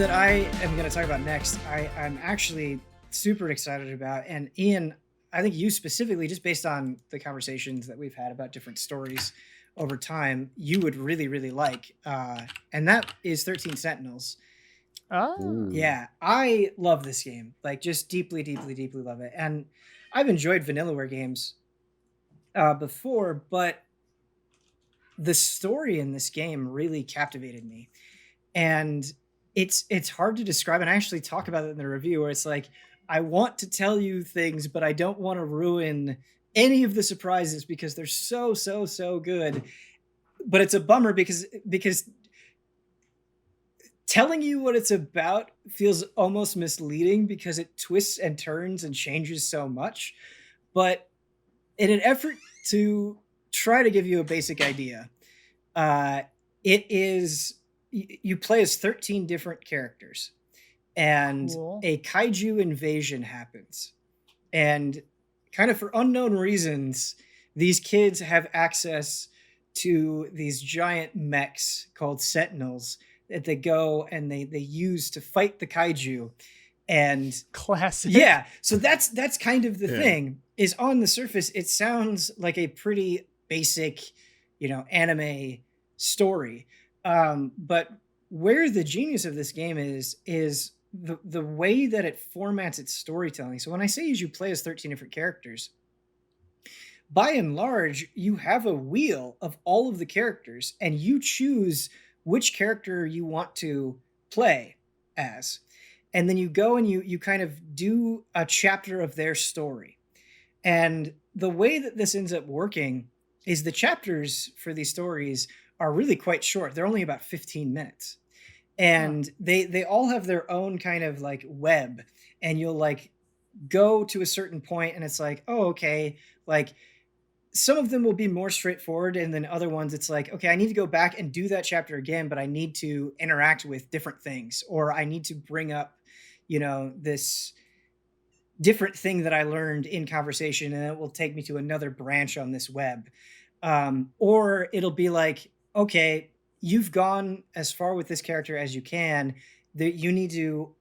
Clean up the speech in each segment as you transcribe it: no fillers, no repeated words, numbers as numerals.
that I am going to talk about next, I'm actually super excited about. And Ian, I think you specifically, just based on the conversations that we've had about different stories over time, you would really, really like. And that is 13 Sentinels. Oh, Ooh. Yeah, I love this game. Like, just deeply, deeply, deeply love it. And I've enjoyed Vanillaware games before, but the story in this game really captivated me. And it's hard to describe, and I actually talk about it in the review, where it's like, I want to tell you things, but I don't want to ruin any of the surprises because they're so good. But it's a bummer because telling you what it's about feels almost misleading because it twists and turns and changes so much. But in an effort to try to give you a basic idea, uh, it is you play as 13 different characters, and cool. a kaiju invasion happens. And kind of for unknown reasons, these kids have access to these giant mechs called Sentinels that they go and they use to fight the kaiju. And Classic. yeah, so that's kind of the Yeah. thing. Is on the surface it sounds like a pretty basic, anime story. But where the genius of this game is the way that it formats its storytelling. So when I say you play as 13 different characters, by and large, you have a wheel of all of the characters, and you choose which character you want to play as. And then you go and you kind of do a chapter of their story. And the way that this ends up working is the chapters for these stories are really quite short. They're only about 15 minutes. And they all have their own kind of like web, and you'll like go to a certain point and it's like, oh, okay, like some of them will be more straightforward, and then other ones it's like, okay, I need to go back and do that chapter again, but I need to interact with different things, or I need to bring up this different thing that I learned in conversation, and it will take me to another branch on this web. Or it'll be like, okay, you've gone as far with this character as you can, that you need to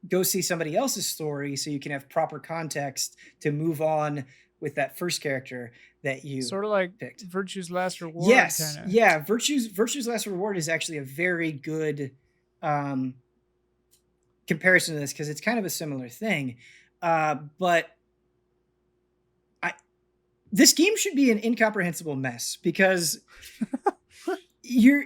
go see somebody else's story so you can have proper context to move on with that first character that you Sort of like picked. Virtue's Last Reward. Yes, Kinda. yeah. Virtue's Last Reward is actually a very good um, comparison to this because it's kind of a similar thing. But this game should be an incomprehensible mess because you're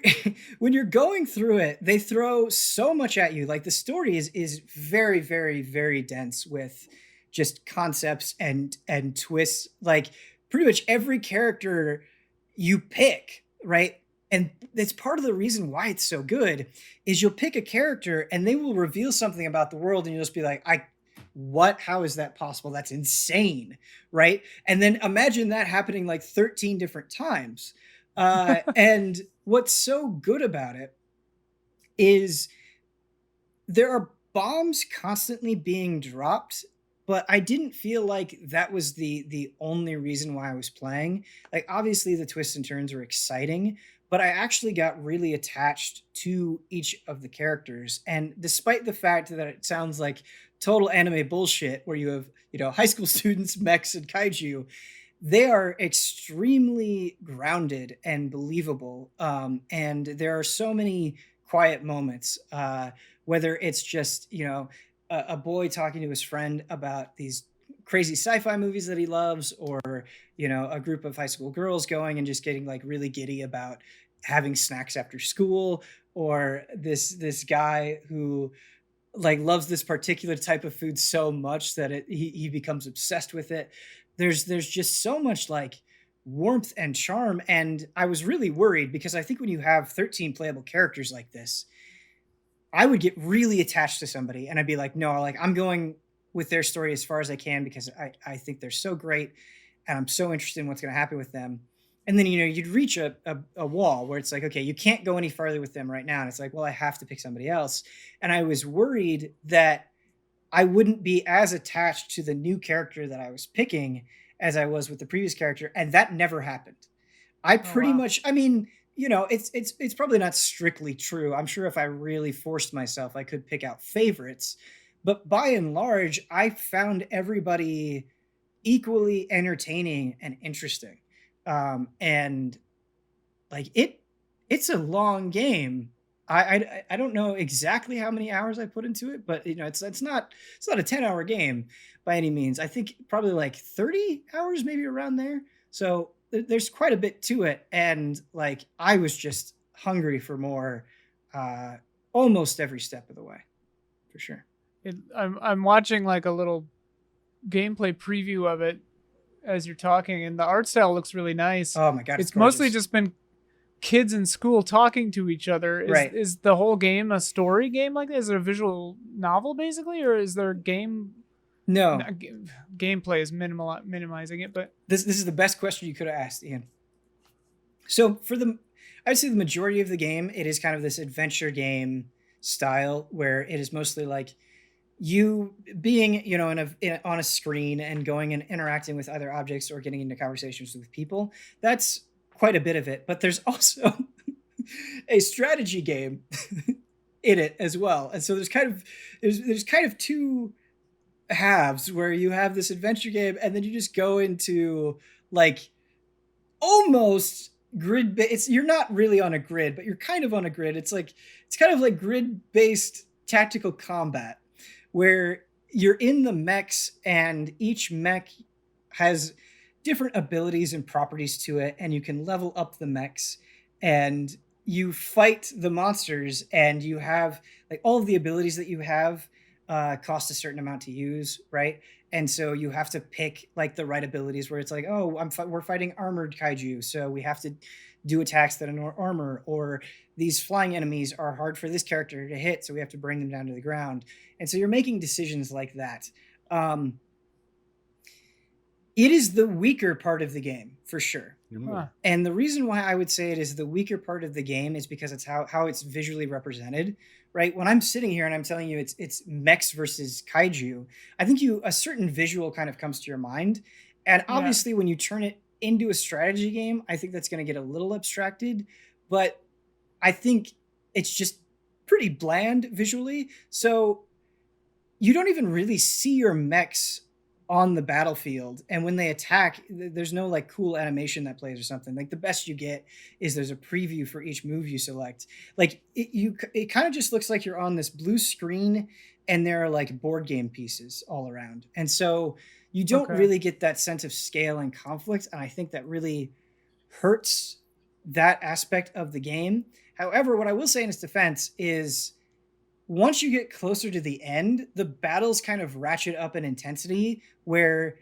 when you're going through it, they throw so much at you. Like the story is very, very, very dense with just concepts and twists. Like pretty much every character you pick, right? And that's part of the reason why it's so good is you'll pick a character and they will reveal something about the world and you'll just be like, what? How is that possible? That's insane, right? And then imagine that happening like 13 different times. And what's so good about it is there are bombs constantly being dropped, but I didn't feel like that was the only reason why I was playing. Like obviously the twists and turns were exciting, but I actually got really attached to each of the characters. And despite the fact that it sounds like total anime bullshit where you have, high school students, mechs, and kaiju, they are extremely grounded and believable. And there are so many quiet moments, whether it's just, a boy talking to his friend about these crazy sci-fi movies that he loves, or, a group of high school girls going and just getting like really giddy about having snacks after school, or this guy who like loves this particular type of food so much that he becomes obsessed with it. There's just so much like warmth and charm, and I was really worried because I think when you have 13 playable characters like this, I would get really attached to somebody and I'd be like, no, like I'm going with their story as far as I can because I think they're so great and I'm so interested in what's going to happen with them. And then, you'd reach a wall where it's like, okay, you can't go any farther with them right now. And it's like, well, I have to pick somebody else. And I was worried that I wouldn't be as attached to the new character that I was picking as I was with the previous character. And that never happened. I pretty wow. much, I mean, it's probably not strictly true. I'm sure if I really forced myself, I could pick out favorites. But by and large, I found everybody equally entertaining and interesting. And like it's a long game. I don't know exactly how many hours I put into it, but it's not a 10-hour game by any means. I think probably like 30 hours, maybe around there. So there's quite a bit to it, and like I was just hungry for more, uh, almost every step of the way, for sure. I'm watching like a little gameplay preview of it as you're talking, and the art style looks really nice. Oh my god, it's It's mostly gorgeous. just been kids in school talking to each other. Is Right. is the whole game a story game like that? Is it a visual novel basically, or is there No, gameplay is minimizing it? But this is the best question you could have asked, Ian. So I'd say the majority of the game, it is kind of this adventure game style where it is mostly like you being, on a screen and going and interacting with other objects or getting into conversations with people. That's quite a bit of it, but there's also a strategy game in it as well. And so there's kind of two halves where you have this adventure game and then you just go into like almost grid it's you're not really on a grid, but you're kind of on a grid. It's kind of like grid based tactical combat where you're in the mechs and each mech has different abilities and properties to it, and you can level up the mechs and you fight the monsters, and you have like all of the abilities that you have cost a certain amount to use, right? And so you have to pick like the right abilities where it's like, oh, we're fighting armored kaiju, so we have to do attacks that ignore armor, or these flying enemies are hard for this character to hit, so we have to bring them down to the ground. And so you're making decisions like that. Um, it is the weaker part of the game for sure. And the reason why I would say it is the weaker part of the game is because it's how it's visually represented, right? When I'm sitting here and I'm telling you it's mechs versus kaiju, I think a certain visual kind of comes to your mind. And obviously when you turn it into a strategy game, I think that's going to get a little abstracted, but I think it's just pretty bland visually. So you don't even really see your mechs on the battlefield, and when they attack, there's no like cool animation that plays or something. Like the best you get is there's a preview for each move you select. Like it kind of just looks like you're on this blue screen and there are like board game pieces all around, and so you don't really get that sense of scale and conflict, and I think that really hurts that aspect of the game. However, what I will say in its defense is once you get closer to the end, the battles kind of ratchet up in intensity where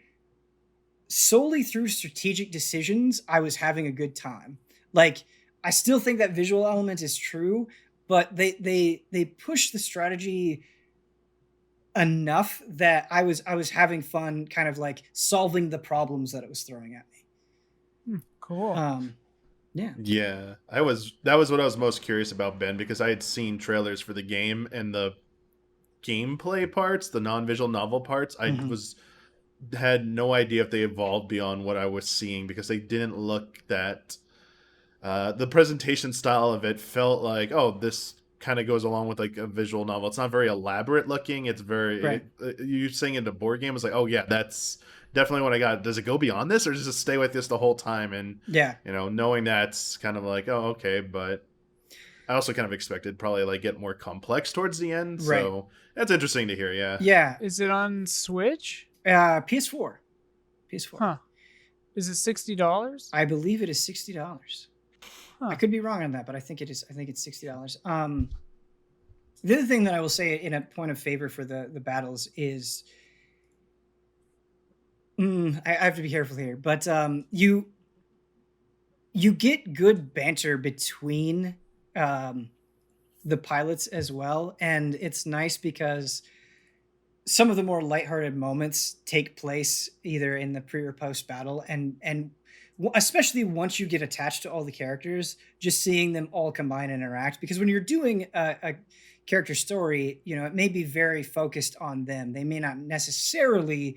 solely through strategic decisions, I was having a good time. Like, I still think that visual element is true, but they push the strategy enough that I was having fun kind of like solving the problems that it was throwing at me. Cool. Yeah. That was what I was most curious about, Ben, because I had seen trailers for the game and the gameplay parts, the non-visual novel parts. I had no idea if they evolved beyond what I was seeing, because they didn't look that the presentation style of it felt like, oh, this kind of goes along with like a visual novel. It's not very elaborate looking. It's very you saying into board game, it's like, oh yeah, that's definitely what I got. Does it go beyond this, or does it stay with this the whole time? And knowing that's kind of like, oh, okay. But I also kind of expected probably like get more complex towards the end. So that's interesting to hear. Yeah. Is it on Switch? PS4. Huh. Is it $60? I believe it is $60. I could be wrong on that, but I think it is. I think it's $60. The other thing that I will say in a point of favor for the battles is, I have to be careful here, but you get good banter between the pilots as well, and it's nice because some of the more lighthearted moments take place either in the pre or post battle, and especially once you get attached to all the characters, just seeing them all combine and interact. Because when you're doing a character story, it may be very focused on them. They may not necessarily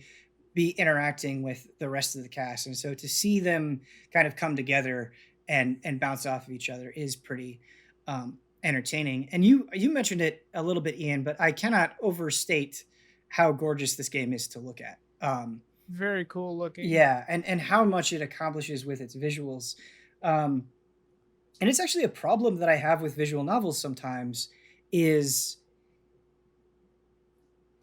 be interacting with the rest of the cast. And so to see them kind of come together and bounce off of each other is pretty entertaining. And you mentioned it a little bit, Ian, but I cannot overstate how gorgeous this game is to look at. Very cool looking. Yeah, and how much it accomplishes with its visuals. And it's actually a problem that I have with visual novels sometimes is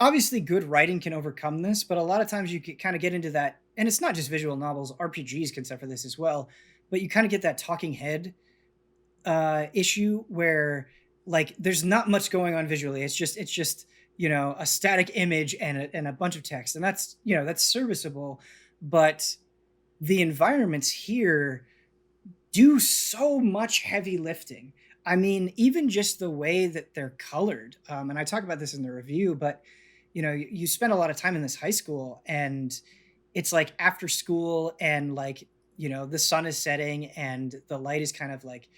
obviously good writing can overcome this, but a lot of times you kind of get into that, and it's not just visual novels, RPGs can suffer this as well, but you kind of get that talking head issue where like there's not much going on visually. It's just a static image and a bunch of text, and that's that's serviceable, but the environments here do so much heavy lifting. I mean, even just the way that they're colored, and I talk about this in the review, but you spend a lot of time in this high school, and it's like after school, and like the sun is setting, and the light is kind of like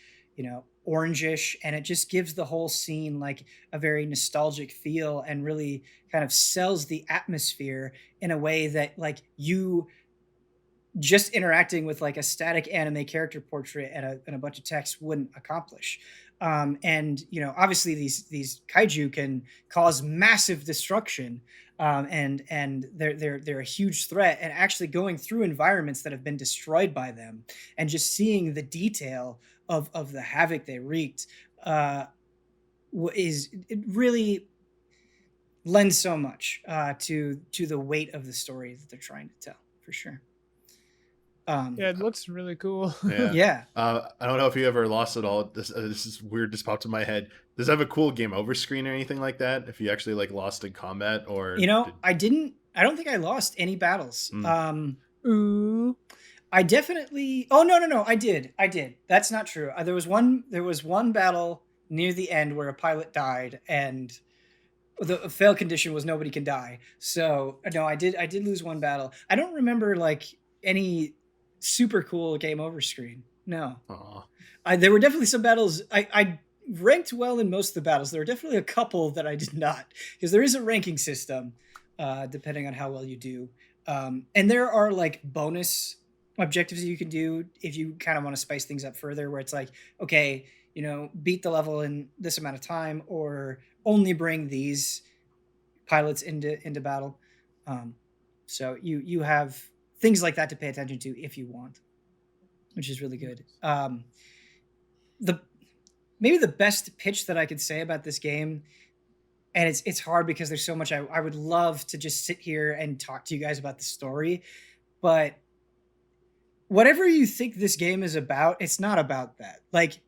orangish, and it just gives the whole scene like a very nostalgic feel, and really kind of sells the atmosphere in a way that like you just interacting with like a static anime character portrait and a bunch of text wouldn't accomplish. And obviously these kaiju can cause massive destruction, and they're a huge threat. And actually going through environments that have been destroyed by them, and just seeing the detail of the havoc they wreaked, it really lends so much to the weight of the story that they're trying to tell, for sure. Yeah, it looks really cool. Yeah. Yeah. I don't know if you ever lost it all. This is weird. Just popped in my head. Does it have a cool game over screen or anything like that? If you actually like lost in combat, or I don't think I lost any battles. Ooh. I definitely. Oh no! I did. That's not true. There was one battle near the end where a pilot died, and the fail condition was nobody can die. So no, I did lose one battle. I don't remember like any super cool game over screen. No. There were definitely some battles. I ranked well in most of the battles. There were definitely a couple that I did not, because there is a ranking system depending on how well you do. And there are like bonus objectives you can do if you kind of want to spice things up further, where it's like, okay, beat the level in this amount of time, or only bring these pilots into battle. So you have things like that to pay attention to if you want, which is really good. Maybe the best pitch that I could say about this game, and it's hard because there's so much I would love to just sit here and talk to you guys about the story, but whatever you think this game is about, it's not about that. Like,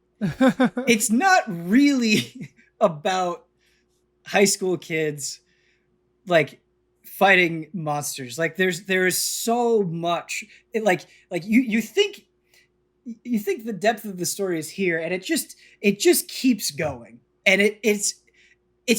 it's not really about high school kids like fighting monsters. Like there's so much. You think the depth of the story is here, and it just keeps going, and it's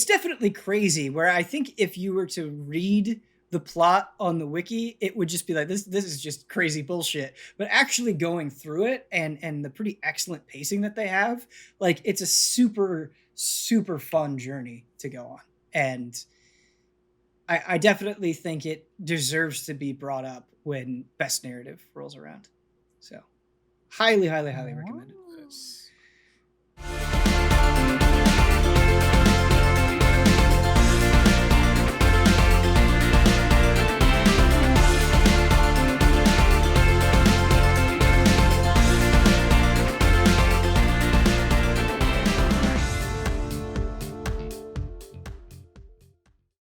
definitely crazy. Where I think if you were to read the plot on the wiki, it would just be like, this is just crazy bullshit. But actually going through it, and the pretty excellent pacing that they have, like it's a super super fun journey to go on, and I definitely think it deserves to be brought up when best narrative rolls around. So highly recommended. Yes.